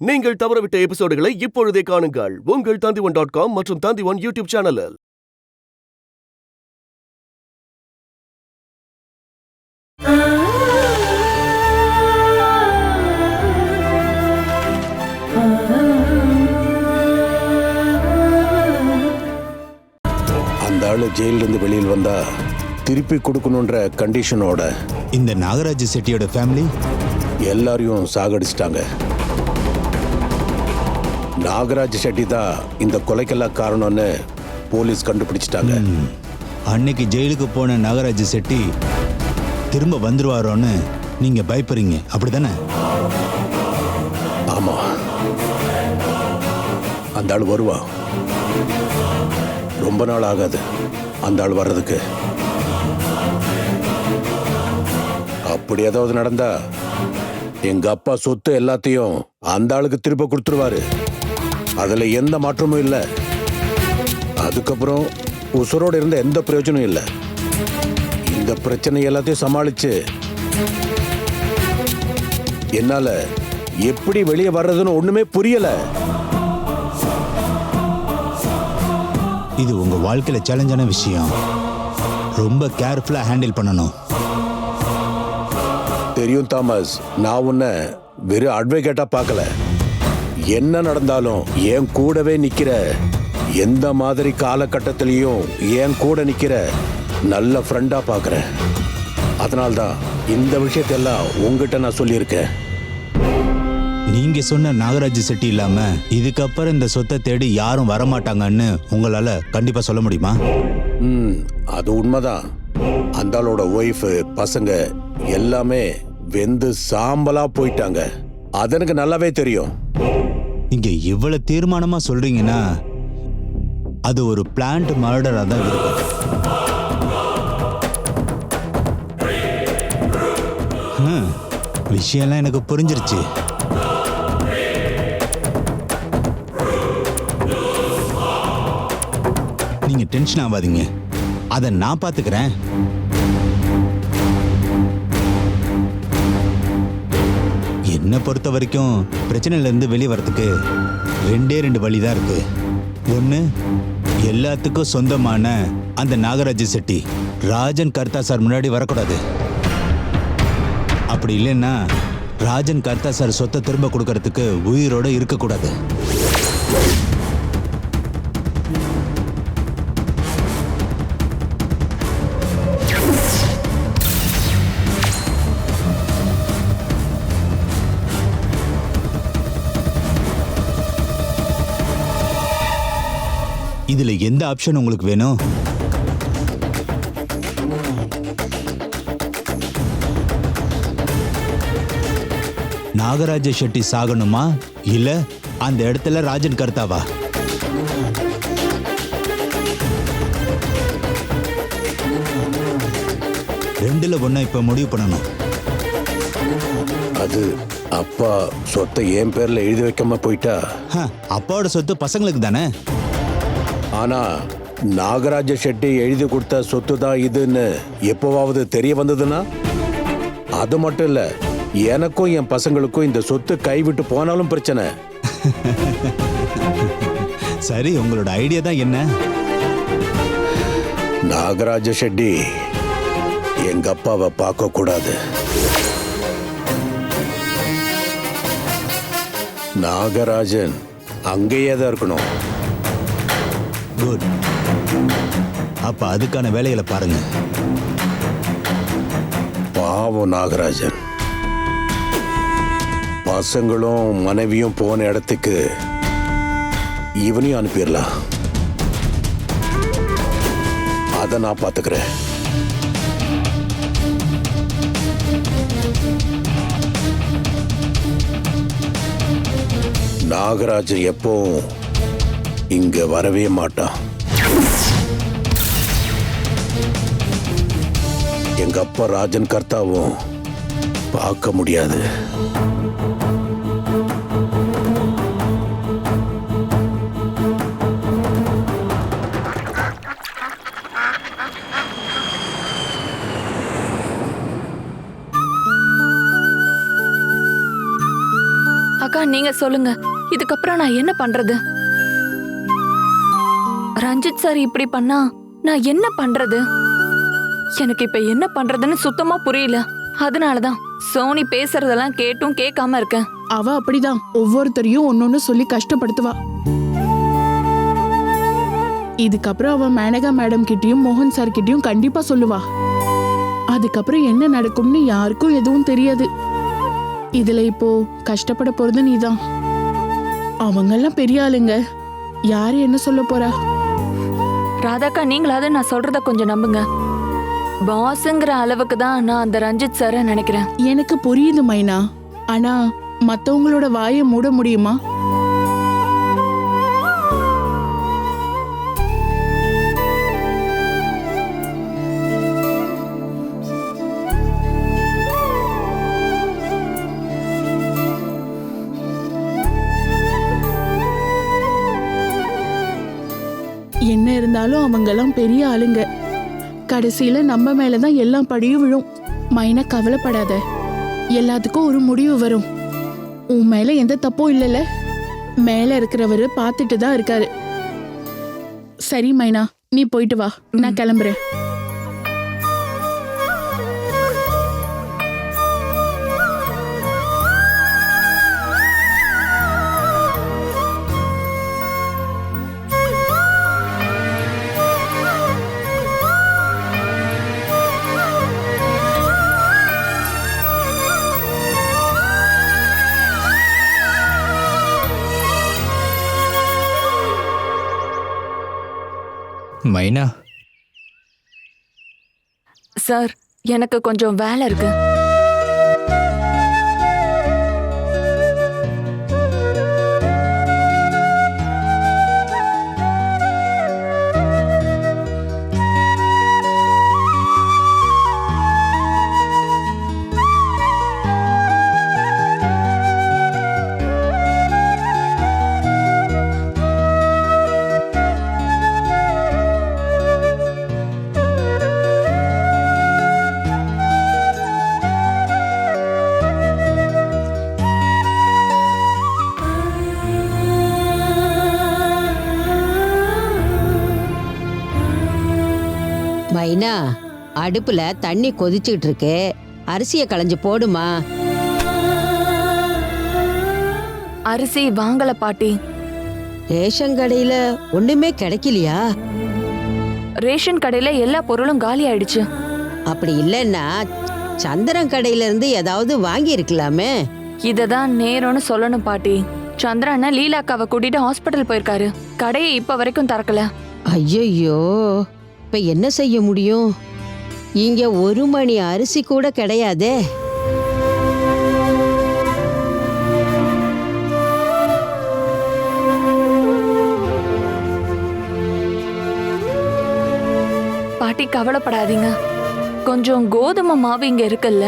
நீங்கள் தவறவிட்ட எபிசோடுகளை இப்பொழுதே காணுங்கள் உங்கள் Tandivan.com மற்றும் Tandivan யூடியூப் சேனலில். அந்த ஆளு ஜெயில இருந்து வெளியில் வந்தா திருப்பி கொடுக்கணுன்ற கண்டிஷனோட இந்த நாகராஜ் செட்டியோட ஃபேமிலி எல்லாரையும் சாகடிச்சிட்டாங்க. நாகராஜ் செட்டி தான் இந்த கொலைக்கெல்லாம் காரணம்னு போலீஸ் கண்டுபிடிச்சிட்டாங்க. அன்னைக்கு ஜெயிலுக்கு போன நாகராஜ் செட்டி திரும்ப வந்துருவாரோன்னு நீங்க பயப்படுறீங்க, அப்படிதானே? ஆமா, அந்த ஆள் வருவான். ரொம்ப நாள் ஆகாது அந்த ஆள் வர்றதுக்கு. அப்படி ஏதாவது நடந்தா எங்க அப்பா சொத்து எல்லாத்தையும் அந்த ஆளுக்கு திரும்ப கொடுத்துருவாரு. அதுல எந்த மாற்றமும் இல்லை. அதுக்கப்புறம் உசுரோடு இருந்த எந்த பிரயோஜனம் இல்லை. இந்த பிரச்சனை எல்லாத்தையும் சமாளிச்சு என்னால எப்படி வெளியே வர்றதுன்னு ஒண்ணுமே புரியல. இது உங்க வாழ்க்கையில சேலஞ்சான விஷயம். ரொம்ப கேர்ஃபுல்லா ஹேண்டில் பண்ணணும். தெரியும் தாமஸ், நான் உன்னை வெறும் அட்வொகேட்டா பார்க்கல. என்ன நடந்தாலும் என் கூடவே நிக்கிற, எந்த மாதிரி காலகட்டத்திலையும் என் கூட நிக்கிற நல்ல ஃப்ரெண்டா பார்க்கறேன். அதனால்தான் இந்த விஷயத்தெல்லாம் உங்ககிட்ட நான் சொல்லியிருக்கேன். நீங்க சொன்ன நாகராஜ் செட்டி இல்லாம இதுக்கப்புறம் இந்த சொத்தை தேடி யாரும் வரமாட்டாங்கன்னு உங்களால கண்டிப்பா சொல்ல முடியுமா? அது உண்மைதான். அந்த ஆளோட ஒய்ஃப், பசங்க எல்லாமே வெந்து சாம்பலா போயிட்டாங்க. அது எனக்கு நல்லாவே தெரியும். நீங்க இவ்வளவு தீர்மானமா சொல்றீங்கன்னா அது ஒரு பிளான்ட் மர்டரா தான் இருக்கும். விஷயம்லாம் எனக்கு புரிஞ்சிருச்சு. நீங்க டென்ஷன் ஆகாதீங்க, அதை நான் பாத்துக்கிறேன். என்னை பொறுத்த வரைக்கும் பிரச்சனையில இருந்து வெளியே வரதுக்கு ரெண்டு வழிதான் இருக்கு. ஒண்ணு, எல்லாத்துக்கும் சொந்தமான அந்த நாகராஜ் செட்டி ராஜன் கர்த்தா சார் முன்னாடி வரக்கூடாது. அப்படி இல்லைன்னா ராஜன் கர்த்தா சார் சொத்தை திரும்ப கொடுக்கறதுக்கு உயிரோட இருக்கக்கூடாது. இதுல எந்த ஆப்ஷன் உங்களுக்கு வேணும்? நாகராஜ செட்டி சாகணுமா இல்ல அந்த இடத்துல ராஜன் கர்த்தாவா? ரெண்டுல ஒண்ணா இப்ப முடிவு பண்ணணும். அது அப்பா சொத்தை என் பேர்ல எழுதி வைக்காம போயிட்டா அப்பாவோட சொத்து பசங்களுக்கு தானே. ஆனா நாகராஜ செட்டி எழுதி கொடுத்த சொத்து தான் இதுன்னு எப்பவாவது தெரிய வந்ததுன்னா, அது மட்டும் இல்ல, எனக்கும் என் பசங்களுக்கும் இந்த சொத்து கைவிட்டு போனாலும் பிரச்சனை. சரி, உங்களோட ஐடியா தான் என்ன? நாகராஜ செட்டி எங்க அப்பாவை பார்க்க கூடாது. நாகராஜன் அங்கேயே தான் இருக்கணும். குட். அப்ப அதுக்கான வேலைகளை பாருங்க. பாவம் நாகராஜன். பசங்களும் மனைவியும் போன இடத்துக்கு இவனையும் அனுப்பிடலாம். அதை நான் பார்த்துக்கிறேன். நாகராஜன் எப்பவும் இங்க வரவே மாட்டான். எங்க அப்பா ராஜன் கர்த்தாவும் பார்க்க முடியாது. அக்கா, நீங்க சொல்லுங்க, இதுக்கப்புறம் நான் என்ன பண்றது? ரஞ்சித் சார் இப்படி பண்ணா நான் என்ன பண்றது? எனக்கு இப்ப என்ன பண்றதுன்னு சுத்தமா புரியல. அதனாலதான் சோனி பேசுறதெல்லாம் கேட்டும் கேட்காம இருக்கேன். அவ அப்படிதான் ஒவ்வொருத்தரையும் ஒன்னொன்னு சொல்லி கஷ்டப்படுத்துவா. இதுக்கப்புறம் அவ மேனகா மேடம் கிட்டயும் மோகன் சார் கிட்டயும் கண்டிப்பா சொல்லுவா. அதுக்கப்புறம் என்ன நடக்கும்னு யாருக்கும் எதுவும் தெரியாது. இதுல இப்போ கஷ்டப்பட போறது நீதான். அவங்கெல்லாம் பெரிய ஆளுங்க, யாரு என்ன சொல்ல போறா? ராதாக்கா, நீங்களாவது நான் சொல்றத கொஞ்சம் நம்புங்க. பாஸ்ங்கிற அளவுக்கு தான் நான் அந்த ரஞ்சித் சார நினைக்கிறேன். எனக்கு புரியுது மைனா, ஆனா மத்தவங்களோட வாயை மூட முடியுமா? என்ன இருந்தாலும் அவங்கெல்லாம் பெரிய ஆளுங்க. கடைசியில நம்ம மேலதான் எல்லாம் படியும் விழும். மைனா, கவலைப்படாத, எல்லாத்துக்கும் ஒரு முடிவு வரும். உன் மேல எந்த தப்பும் இல்லைல்ல. மேல இருக்கிறவரு பார்த்துட்டு தான் இருக்காரு. சரி மைனா, நீ போயிட்டு வா, நான் கிளம்புறேன். மைனா, சார், எனக்கு கொஞ்சம் வேலை இருக்கு. மைனா, அடுப்புல தண்ணி கொதிச்சுட்டு இருக்கு, அரிசியை களைஞ்சு போடுமா. அரிசி வாங்கல பாட்டி. ரேஷன் கடையில ஒண்ணுமே கிடைக்கலையா? ரேஷன் கடையில எல்லா பொருளும் காலி ஆயிடுச்சு. அப்படி இல்லைன்னா சந்திரன் கடையில இருந்து ஏதாவது வாங்கி இருக்கலாமே. இததான் நேரம்னு சொல்லணும் பாட்டி. சந்திரண்ணா லீலாக்காவை கூட்டிட்டு ஹாஸ்பிட்டல் போயிருக்காரு. கடையை இப்ப வரைக்கும் திறக்கல. ஐயோ, இப்ப என்ன செய்ய முடியும்? இங்க 1 மணி அரிசி கூட கிடையாதே. பாட்டி, கவலைப்படாதீங்க. கொஞ்சம் கோதுமை மாவு இங்க இருக்குல்ல,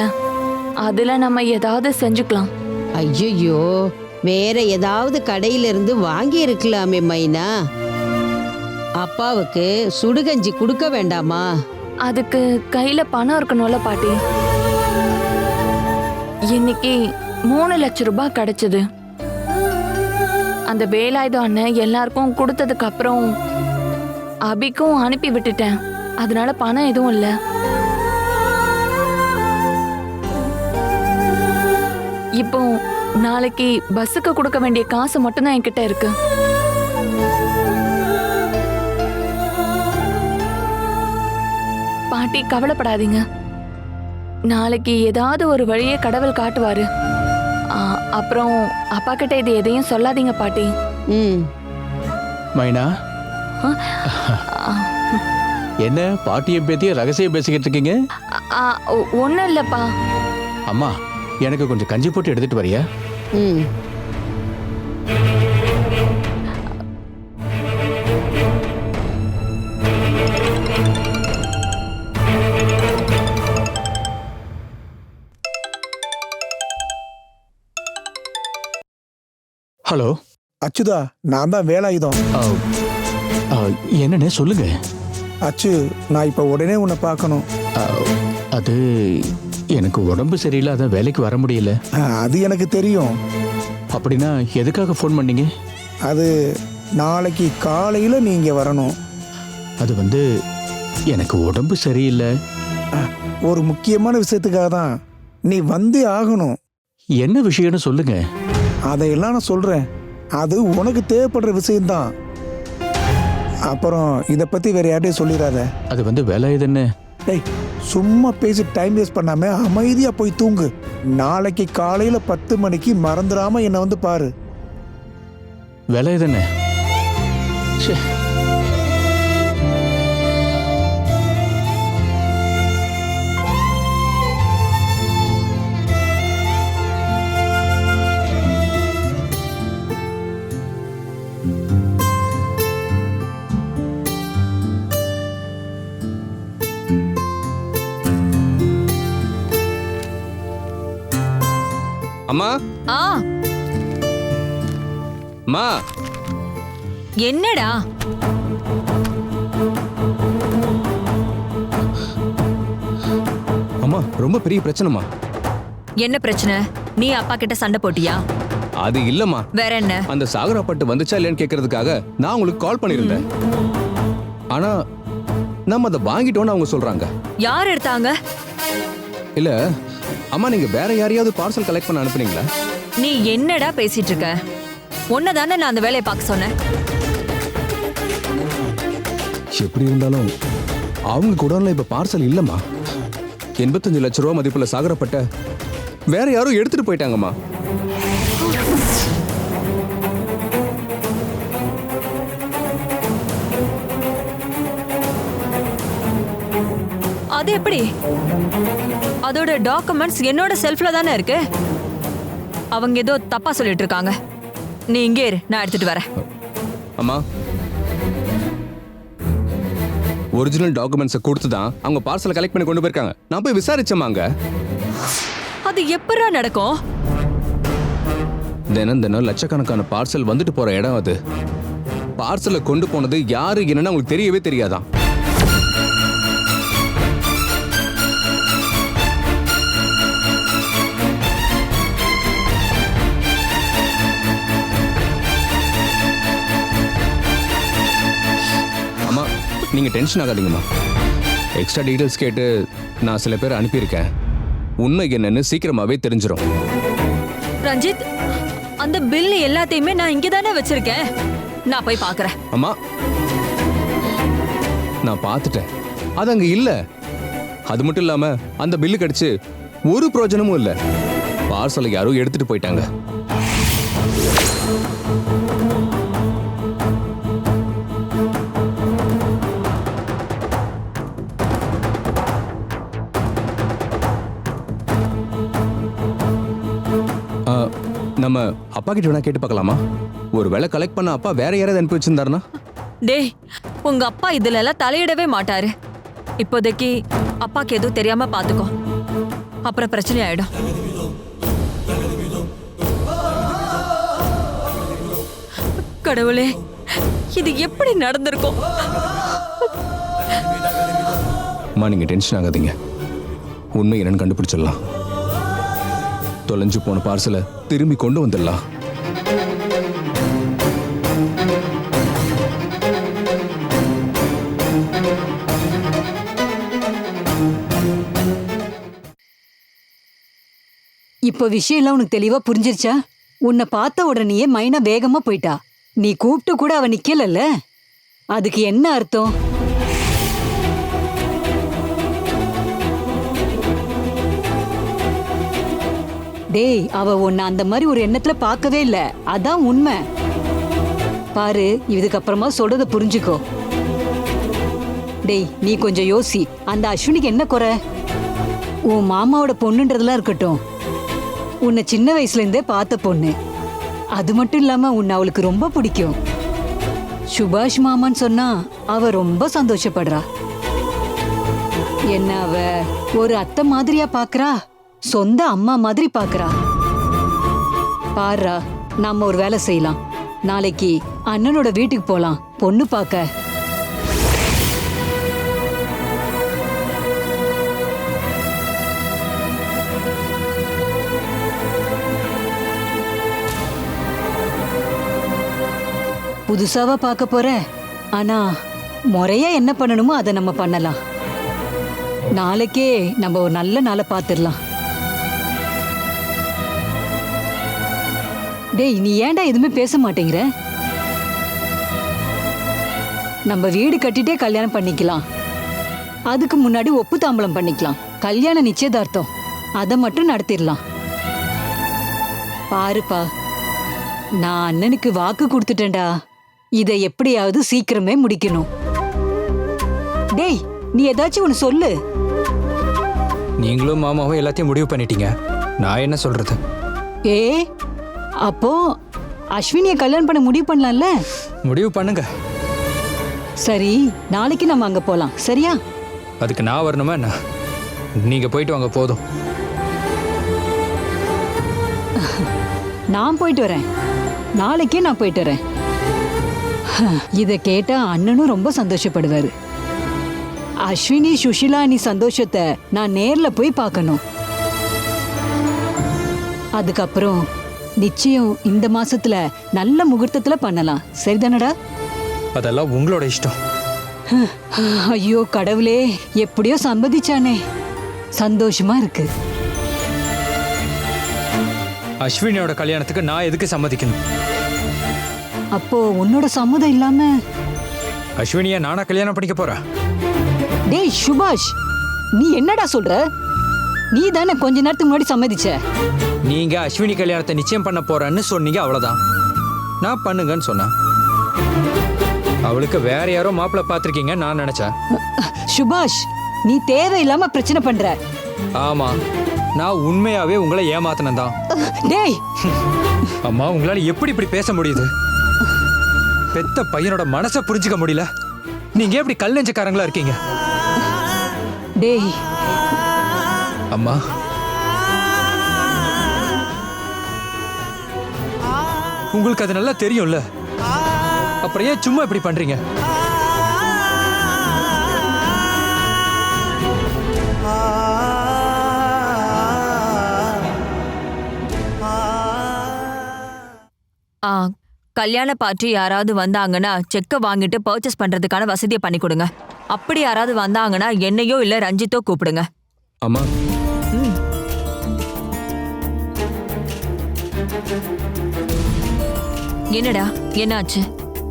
அதுல நம்ம ஏதாவது செஞ்சுக்கலாம். ஐயோ, வேற ஏதாவது கடையில இருந்து வாங்கி இருக்கலாமே மைனா. அப்பாவுக்கு சுடுகஞ்சி கொடுக்க வேண்டாமா? அதுக்கு கையில பணம் இருக்கணும்ல பாட்டி. இன்னைக்கு 3 லட்சம் ரூபாய் கிடைச்சது. அந்த வேலாயுதம் அண்ணன் எல்லாருக்கும் கொடுத்ததுக்கு அப்புறம் அபிக்கும் அனுப்பி விட்டுட்டேன். அதனால பணம் எதுவும் இல்ல. இப்போ நாளைக்கு பஸ்ஸுக்கு கொடுக்க வேண்டிய காசு மட்டும்தான் என்கிட்ட இருக்கு. பாட்டி, கவலைப்படாதீங்க. நாளைக்கு ஏதாவது ஒரு வழியை கடவுள் காட்டுவாரு. அப்புறம் அப்பா கிட்ட இது எதையும் சொல்லாதீங்க பாட்டி. மைனா, என்ன பாட்டியை பத்திய ரகசியம் பேசிக்கிட்டு இருக்கீங்க? ஒன்னும் இல்லப்பா. அம்மா, எனக்கு கொஞ்சம் கஞ்சி போட்டு எடுத்துட்டு வரியா? ஹலோ அச்சுதா, நான் தான் வேலாயுதம். என்னண்ணே சொல்லுங்க. அச்சு, நான் இப்ப உடனே உன்னை பார்க்கணும். அது எனக்கு உடம்பு சரியில்லை, அதான் வேலைக்கு வர முடியல. அது எனக்கு தெரியும். அப்படின்னா எதுக்காக ஃபோன் பண்ணீங்க? அது நாளைக்கு காலையில் நீங்கள் வரணும். அது வந்து எனக்கு உடம்பு சரியில்லை. ஒரு முக்கியமான விஷயத்துக்காக தான் நீ வந்தே ஆகணும். என்ன விஷயம்னு சொல்லுங்க. அதையெல்லாம் நான் சொல்கிறேன். அது உனக்கு தேவைப்படுற விஷயம்தான். அப்புறம் இதை பற்றி வேற யார்ட்டையும் சொல்லிடாத. அது வந்து வேலை இதுன்னு. டேய், சும்மா பேசி டைம் வேஸ்ட் பண்ணாம அமைதியாக போய் தூங்கு. நாளைக்கு காலையில் 10 மணிக்கு மறந்துடாம என்னை வந்து பாரு. வேலை இதுன்னு. அம்மா ஆ அம்மா, என்னடா? அம்மா ரொம்ப பெரிய பிரச்சனைமா. என்ன பிரச்சனை? நீ அப்பா கிட்ட சண்டை போட்டியா? அது இல்லம்மா, வேற என்ன? அந்த சாகரா பட்டு வந்துச்சா இல்லையான்னு கேட்கறதுக்காக நான் உங்களுக்கு கால் பண்ணியிருந்தேன். ஆனா நம்ம அதை வாங்கிட்டோம்னு அவங்க சொல்றாங்க. யார் எடுத்தாங்க? இல்ல அம்மா, நீங்க வேற யாரையாவது பார்சல் கலெக்ட் பண்ண அனுப்புனீங்களா? நீ என்னடா பேசிட்டு இருக்க? உன்னதானே நான் அந்த வேலையை பார்க்க சொன்னேன். எப்படி இருந்தாலும் அவங்க குடோன்ல இப்ப பார்சல் இல்லம்மா. 85 லட்சம் ரூபாய் மதிப்புள்ள சாகரப்பட்ட வேற யாரும் எடுத்துட்டு போயிட்டாங்கம்மா. அது எப்படி? அதோட டாக்குமெண்ட்ஸ் என்னோட செல்ஃப்ல தானே இருக்கு. அவங்க ஏதோ தப்பா சொல்லிட்டு இருக்காங்க. நீ இங்கே இரு, நான் எடுத்துட்டு வரேன். அம்மா, ஒரிஜினல் டாக்குமெண்ட்ஸை கொடுத்து தான் அவங்க பார்சலை கலெக்ட் பண்ணி கொண்டு போயிருக்காங்க. நான் போய் விசாரிச்சேம்மாங்க. அது எப்படா நடக்கும்? தினம் தினம் லட்சக்கணக்கான பார்சல் வந்துட்டு போற இடம் அது. பார்சலை கொண்டு போனது யாரு என்னன்னு உங்களுக்கு தெரியவே தெரியாதான். அம்மா, நீங்க டென்ஷன் ஆகாதீங்கம்மா. எக்ஸ்ட்ரா டீடைல்ஸ் கேட்டு நான் சில பேர் அனுப்பியிருக்கேன். உண்மை என்னன்னு சீக்கிரமாவே தெரிஞ்சிடும். ரஞ்சித், அந்த பில் எல்லாத்தையுமே நான் இங்க தானே வச்சிருக்கேன். நான் போய் பார்க்கறேன். அம்மா, நான் பார்த்துட்டேன், அது அங்க இல்ல. அது மட்டும் இல்லாம அந்த பில்லு கிடைச்சு ஒரு பிரயோஜனமும் இல்ல. பார்சலை யாரும் எடுத்துட்டு போயிட்டாங்க. நம்ம அப்பா கிட்ட வேணா கேட்டு பார்க்கலாமா? ஒரு வேளை கலெக்ட் பண்ண அப்பா வேற யாராவது அனுப்பி வச்சிருந்தாருன்னா? டேய், உங்க அப்பா இதுல எல்லாம் தலையிடவே மாட்டாரு. இப்போதைக்கு அப்பாக்கு எதுவும் தெரியாம பாத்துக்கோ, அப்புறம் பிரச்சனை ஆயிடும். கடவுளே, இது எப்படி நடந்திருக்கும்? அம்மா, நீங்க டென்ஷன் ஆகாதீங்க. உண்மை என்னன்னு கண்டுபிடிச்சிடலாம். தொலைஞ்சு போன பார்சலை திரும்பி கொண்டு வந்துடலாம். இப்போ விஷயம் எல்லாம் உனக்கு தெளிவா புரிஞ்சிருச்சா? உன்னை பார்த்த உடனேயே மைனா வேகமா போயிட்டா. நீ கூப்பிட்டு கூட அவ நிக்கலல்ல. அதுக்கு என்ன அர்த்தம்? டேய், அவ உன்னை அந்த மாதிரி ஒரு எண்ணத்துல பார்க்கவே இல்ல. அதான் உண்மை. பாரு, இதுக்கப்புறமா சொல்றத புரிஞ்சுக்கோ. டேய், நீ கொஞ்சம் யோசி. அந்த அஸ்வினிக்கு என்ன குறை? உன் மாமாவோட பொண்ணுன்றதெல்லாம் இருக்கட்டும், உன்னை சின்ன வயசுல இருந்தே பார்த்த பொண்ணு. அது மட்டும் இல்லாம உன்னை அவளுக்கு ரொம்ப பிடிக்கும். சுபாஷ் மாமான்னு சொன்னா அவ ரொம்ப சந்தோஷப்படுறா. என்ன அவ ஒரு அத்தை மாதிரியா பாக்குறா, சொந்த அம்மா மாதிரி பாக்குறா. பாருடா, நாம ஒரு வேலை செய்யலாம். நாளைக்கு அண்ணனோட வீட்டுக்கு போலாம் பொண்ணு பார்க்க. புதுசாவா பார்க்க போற? ஆனா முறையா என்ன பண்ணணுமோ அதை நம்ம பண்ணலாம். நாளைக்கே நம்ம ஒரு நல்ல நாளை பார்த்துடலாம். டேய், நீ ஏன்டா எதுவுமே பேச மாட்டேங்கிற? நம்ம வீடு கட்டிட்டே கல்யாணம் பண்ணிக்கலாம். அதுக்கு முன்னாடி ஒப்பு தாம்பலம் பண்ணிக்கலாம். கல்யாண நிச்சயதார்த்தம் அதை மட்டும் நடத்திடலாம். பாருப்பா, நான் அண்ணனுக்கு வாக்கு கொடுத்துட்டேன்டா. இதை எப்படியாவது சீக்கிரமே முடிக்கணும். டேய், நீ ஏதாச்சும் ஒன்று சொல்லு. நீங்களும் மாமாவும் எல்லாத்தையும் முடிவு பண்ணிட்டீங்க, நான் என்ன சொல்றது? அப்போ அஸ்வினியை கல்யாணம் பண்ண முடிவு பண்ணலாம்ல? முடிவு பண்ணுங்க. சரி, நாளைக்கு நம்ம அங்க போலாம், சரியா? அதுக்கு நான் வரணுமா என்ன? நீங்க போயிட்டு வாங்க போதும். நான் போயிட்டு வரேன். நாளைக்கே நான் போயிட்டு வரேன். இதை கேட்டா அண்ணனும் ரொம்ப சந்தோஷப்படுவாரு. அஸ்வினி சுஷிலா நீ சந்தோஷத்தை நான் நேர்ல போய் பார்க்கணும். அதுக்கப்புறம் நிச்சயம் இந்த மாசத்துல நல்ல முகூர்த்தத்துல பண்ணலாம், சரிதானடா? அதெல்லாம் உங்களோட இஷ்டம். ஐயோ கடவுளே, எப்படியோ சம்மதிச்சானே, சந்தோஷமா இருக்கு. அஸ்வினியோட கல்யாணத்துக்கு நான் எதுக்கு சம்மதிக்கணும்? அப்போ உன்னோட சம்மதம் இல்லாம அஸ்வினியை நானா கல்யாணம் பண்ணிக்க போறேன்? டேய் சுபாஷ், நீ என்னடா சொல்ற? நீ தானே கொஞ்ச நேரத்துக்கு முன்னாடி சம்மதிச்ச. நீங்க அஸ்வினி கல்யாணத்தை நிச்சயம் பண்ண போறேன்னு சொன்னீங்க, அவ்வளவுதான். நான் பண்ணுங்கன்னு சொன்னேன். அவளுக்கு வேற யாரோ மாப்பிள்ளை பார்த்திருக்கீங்க நான் நினைச்சேன். சுபாஷ், நீ தேவையில்லாம பிரச்சனை பண்ற. ஆமா, நான் உண்மையாவே உங்களை ஏமாத்தினதான். டேய் அம்மா, உங்களால எப்படி இப்படி பேச முடியுது? பெத்த பையனோட மனசை புரிஞ்சுக்க முடியல. நீங்க எப்படி கல் நெஞ்சக்காரங்களா இருக்கீங்க? டேய் அம்மா, உங்களுக்கு அது நல்லா தெரியும்ல, அப்புறம் ஏன் சும்மா இப்படி பண்றீங்க? கல்யாண பார்ட்டி யாராவது வந்தாங்கன்னா செக்கை வாங்கிட்டு பர்ச்சேஸ் பண்றதுக்கான வசதியை பண்ணி கொடுங்க. அப்படி யாராவது வந்தாங்கன்னா என்னையோ இல்ல ரஞ்சித்தோ கூப்பிடுங்க. அம்மா, என்னடா, என்னாச்சு?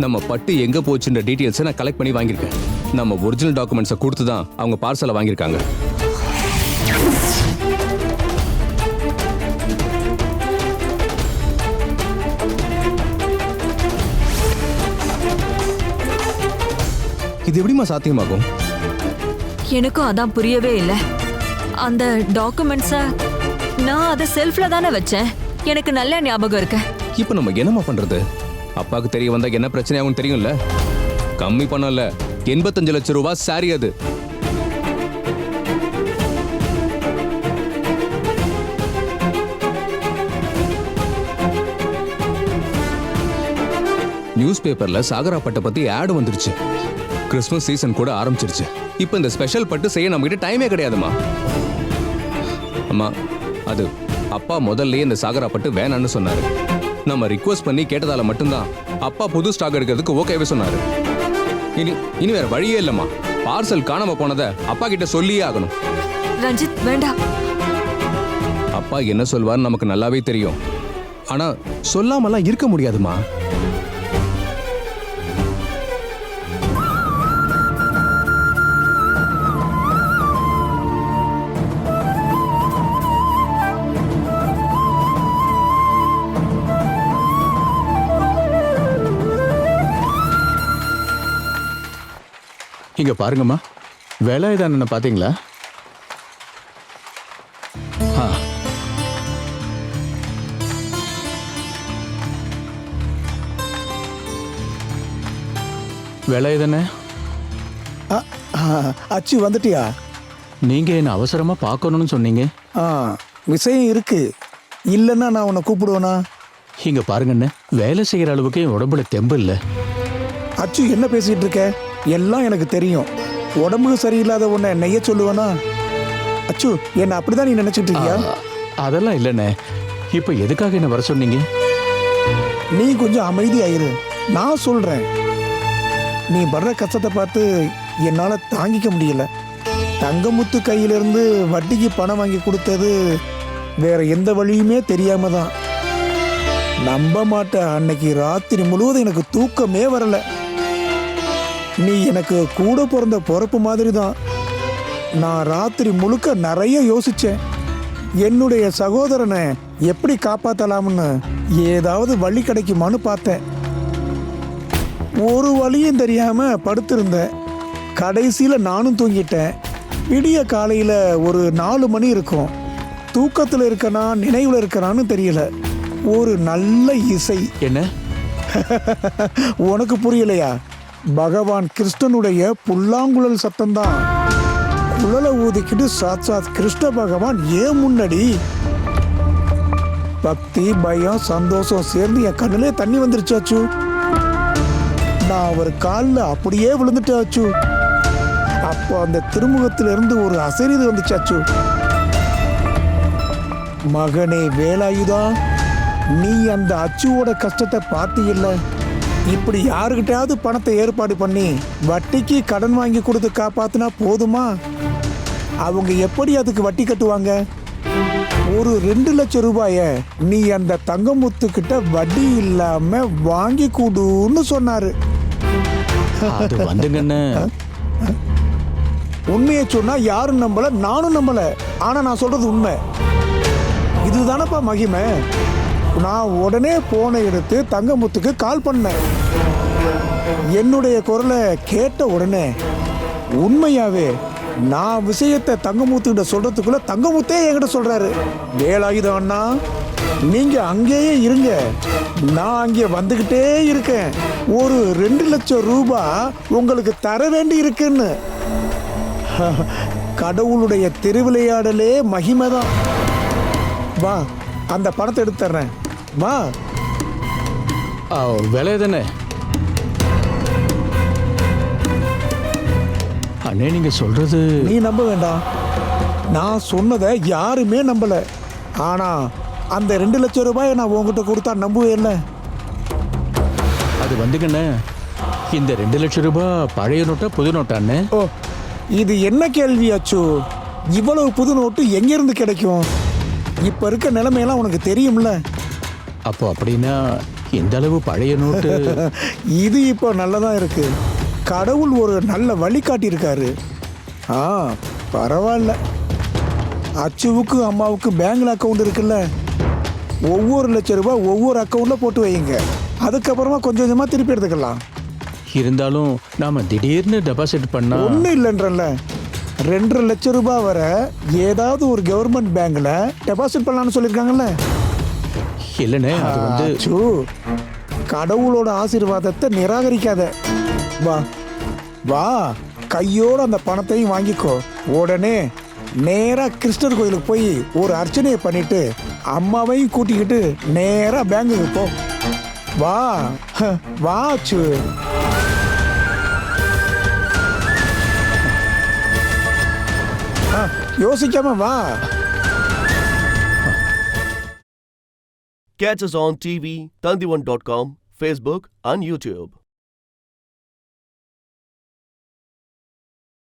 நம்ம பட்டு எங்க போச்சுன்ற டீடைல்ஸை நான் கலெக்ட் பண்ணி வாங்கியிருக்கேன். நம்ம ஒரிஜினல் டாக்குமெண்ட்ஸை கொடுத்து தான் அவங்க பார்சலை வாங்கியிருக்காங்க. இது எப்படிமா சாத்தியமாகும்? எனக்கும் அதான் புரியவே இல்லை. அந்த டாக்குமெண்ட்ஸை நான் அதை செல்ஃப்ல தானே வச்சேன். எனக்கு நல்ல ஞாபகம் இருக்கு. இப்போ நம்ம என்னமா பண்றது? அப்பாவுக்கு தெரிய வந்தா என்ன பிரச்சனையாகும் தெரியும்ல. கம்மி பண்ணல, 85 லட்சம் ரூபாய் சாரி அது. நியூஸ் பேப்பர்ல சாகரா பட்டை பத்தி ஆட் வந்துருச்சு. கிறிஸ்மஸ் சீசன் கூட ஆரம்பிச்சிருச்சு. இப்போ இந்த ஸ்பெஷல் பட்டு செய்ய நம்ம கிட்ட டைமே கிடையாதுமா. அம்மா, அது அப்பா முதல்லயே இந்த சாகரா பட்டு வேணான்னு சொன்னாரு. நம்ம ரிக்வெஸ்ட் பண்ணி கேட்டதால மட்டும்தான் அப்பா புது ஸ்டாக் எடுக்கிறதுக்கு ஓகேவே சொன்னாரு. இனி வேற வழியே இல்லம்மா. பார்சல் காணாம போனதை அப்பா கிட்ட சொல்லியே ஆகணும். ரஞ்சித், வேண்டாம். அப்பா என்ன சொல்வார் நமக்கு நல்லாவே தெரியும். ஆனா சொல்லாமலாம் இருக்க முடியாதுமா. இங்க பாருங்கம்மா, வேலாயுதானனை பாத்தீங்களா? வேலாயுதானே, அச்சு வந்துட்டியா? நீங்க என்ன அவசரமா பார்க்கணும்னு சொன்னீங்க. விஷயம் இருக்கு, இல்லைன்னா நான் உன்னை கூப்பிடுவேனா? இங்க பாருங்கண்ணே, வேலை செய்யற அளவுக்கு என் உடம்புல தெம்பு இல்லை. அச்சு, என்ன பேசிட்டு இருக்க? எல்லாம் எனக்கு தெரியும். உடம்புக்கு சரியில்லாத உன்னை நெய்ய சொல்லுவேனா? அச்சு, என்ன அப்படிதான் நீ நினைச்சிட்டு இருக்கியா? அதெல்லாம் இல்லைண்ணே. இப்ப எதுக்காக என்ன வர சொன்னீங்க? நீ கொஞ்சம் அமைதியாயிரு. நான் சொல்றேன், நீ படுற கஷ்டத்தை பார்த்து என்னால தாங்கிக்க முடியல. தங்கமுத்து கையிலிருந்து வட்டிக்கு பணம் வாங்கி கொடுத்தது வேற எந்த வழியுமே தெரியாம தான். நம்ப மாட்டேன், அன்னைக்கு ராத்திரி முழுவதும் எனக்கு தூக்கமே வரல. நீ எனக்கு கூட பிறந்த பொறுப்பு மாதிரி தான். நான் ராத்திரி முழுக்க நிறைய யோசிச்சேன். என்னுடைய சகோதரனை எப்படி காப்பாத்தலாம்னு ஏதாவது வழி கிடைக்குமான்னு பார்த்தேன். ஒரு வழியும் தெரியாம படுத்திருந்தேன். கடைசியில நானும் தூங்கிட்டேன். விடிய காலையில ஒரு 4 மணி இருக்கும். தூக்கத்தில் இருக்கனா நினைவுல இருக்கனான்னு தெரியல. ஒரு நல்ல இசை. என்ன? உனக்கு புரியலையா? பகவான் கிருஷ்ணனுடைய புல்லாங்குழல் சத்தம்தான். குழலை ஊதிக்கிட்டு சாட்சாத் கிருஷ்ண பகவான் ஏன் முன்னாடி. பக்தி, பயம், சந்தோஷம் சேர்ந்து என் கண்ணிலே தண்ணி வந்துருச்சாச்சு. நான் அவர் காலில் அப்படியே விழுந்துட்டாச்சு. அப்போ அந்த திருமுகத்திலிருந்து ஒரு அசரீது வந்துச்சாச்சு. மகனே வேலாயுதா, நீ அந்த அச்சுவோட கஷ்டத்தை பார்த்தியில்ல. இப்படி யாருக்கிட்டையாவது பணத்தை ஏற்பாடு பண்ணி வட்டிக்கு கடன் வாங்கி கொடுத்து காப்பாத்தினா போதுமா? அவங்க எப்படி அதுக்கு வட்டி கட்டுவாங்க? ஒரு 2 லட்சம் ரூபாய நீ அந்த தங்கமுத்து கிட்ட வட்டி இல்லாம வாங்கி கொடுன்னு சொன்னாரு. அது வந்துங்கன்னு உண்மையை சொன்னா யாரும் நம்பல, நானும் நம்பல. ஆனா நான் சொல்றது உண்மை. இதுதானப்பா மகிமை. நான் உடனே போனை எடுத்து தங்கமுத்துக்கு கால் பண்ணேன். என்னுடைய குரலை கேட்ட உடனே உண்மையாவே நான் விஷயத்தை தங்கமுத்துக்கிட்ட சொல்றதுக்குள்ள தங்கமுத்தே என்கிட்ட சொல்றாரு, வேலாயுதம் அண்ணா நீங்க அங்கேயே இருங்க, நான் அங்கே வந்துகிட்டே இருக்கேன், ஒரு 2 லட்சம் ரூபாய் உங்களுக்கு தர வேண்டி இருக்குன்னு. கடவுளுடைய திருவிளையாடலே மகிமைதான். வா, அந்த பணத்தை எடுத்து தர்றேன். வா. விலை தானே அண்ணே, நீங்க சொல்றது. நீ நம்ப வேண்டாம். நான் சொன்னதை யாருமே நம்பல. ஆனா அந்த 2 லட்சம் ரூபாயை நான் உங்ககிட்ட கொடுத்தா நம்புவே இல்லை. அது வந்துங்கண்ணே, இந்த 2 லட்சம் ரூபாய் பழைய நோட்டா புது நோட்டாண்ணே? ஓ, இது என்ன கேள்வியாச்சு? இவ்வளவு புது நோட்டு எங்கிருந்து கிடைக்கும்? இப்ப இருக்க நிலைமையெல்லாம் உனக்கு தெரியும்ல. அப்போ அப்படின்னா எந்த அளவு பழைய நோட்டு? இது இப்போ நல்லதா இருக்கு. கடவுள் ஒரு நல்ல வழி காட்டியிருக்காரு. பரவாயில்ல. அச்சுவுக்கு அம்மாவுக்கு பேங்க்ல அக்கௌண்ட் இருக்குல்ல, ஒவ்வொரு லட்சம் ரூபாய் ஒவ்வொரு அக்கௌண்ட்ல போட்டு வைங்க. அதுக்கப்புறமா கொஞ்சம் கொஞ்சமா திருப்பி எடுத்துக்கலாம். இருந்தாலும் நாம திடீர்னு டெபாசிட் பண்ணா ஒன்றும் இல்லைன்றல. 2 லட்சம் ரூபாய் வர ஏதாவது ஒரு கவர்மெண்ட் பேங்க்ல டெபாசிட் பண்ணலாம்னு சொல்லியிருக்காங்கல்ல. இல்லைண்ணே, அது வந்து அச்சு, கடவுளோட ஆசீர்வாதத்தை நிராகரிக்காத. வா வா, கையோட அந்த பணத்தையும் வாங்கிக்கோ. உடனே நேரா கிருஷ்ணர் கோயிலுக்கு போய் ஒரு அர்ச்சனையை பண்ணிட்டு அம்மாவையும் கூட்டிக்கிட்டு நேரா பேங்குக்கு போ. வா வா அச்சு. யோசிக்காம வா. Catch us on TV, Tandivan.com, Facebook and YouTube.